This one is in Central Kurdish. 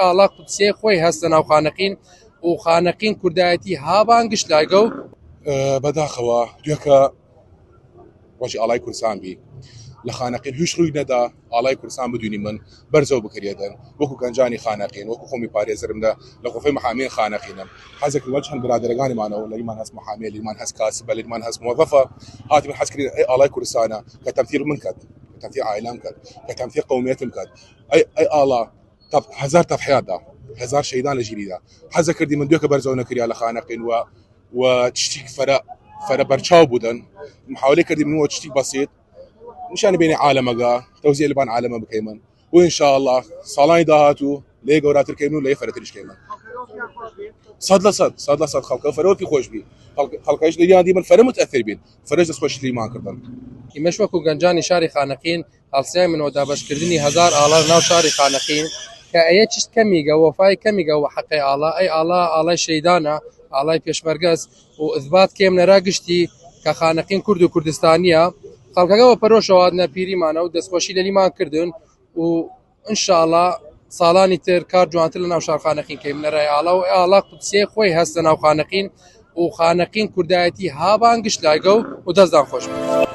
ئاڵا قوتسێ خۆی هەستە ناو خانەقین و خانەقین کوردایەتی هابان گشت لایگە و بەداخەوە دوێکە ڕۆژی ئاڵای کوردستان بی لە خانەقین هیچ ڕووی نەدا ئاڵای کوردستان بدوینی من بەرزەو بکرێدن وەکو گەنجانی خانەقین وەکو خۆمی پارێزرمدا لە خۆفەی محامێ خانەقینم حەزێکی وەل چەند برادەرەکانیمانەوە لەریمان هەست محامێ لەریمان هەست کاسبە لەریمان هەست موظفە هاتیمە حەزکردین ئەی ئاڵای کوردستانە کە تەمثیل من کرد کە تەمثیل عائیلەم کرد کە تەمثیل قەومیەتم کرد ئەی ئاڵا هەزار تەضحیاتدا هەزار شەیدان لە ژیریدا حەزە کردی من دوێکە بەرزەو نەکریا لە خانەقین و تشتێک فەرە بەرچاو بوودن محاولەی کردی من وە تشتی بەسیط نشان بینی عالمەکە تەوزیع لەبان عالمە بکەیمن و ئینشاءالله ساڵانی داهاتوو لێ گەوراترکەین و لێ فەرەتریشکەیمن سەد لە سەد خەڵکە فەرەوەکی خۆش بی خەڵکەش لەیان دیمن فەرە متئەثر بین فەرەش دەستخۆشی لیمان کردن ئیمەش وەکو گەنجانی شاری خانەقین هەڵسای منەوە دابەشکردنی هەزار ئاڵا ناو شاری خانەقین کە ئەیە چشت کەمیگە وەفای کەمیگە و حەقی ئاڵا ئەی ئاڵا ئاڵای شەیدانە ئاڵای پێشمەرگەز و ئثبات کێم نەرا گشتی کە خانەقین کورد و کوردستانیە خەڵکەکەەوە پەرۆشەوە نەپیریمانە و دەستخۆشی لە لیمان کردن و ئینشاءڵڵا ساڵانی تر کار جوانتر لە ناو شار خانەقین کەیم نەرای ئاڵا و ئاڵا قوتسێ خۆی هەستە ناو خانەقین و خانەقین کوردایەتی هابان گشت لایگە و دەستدان خۆش بێت.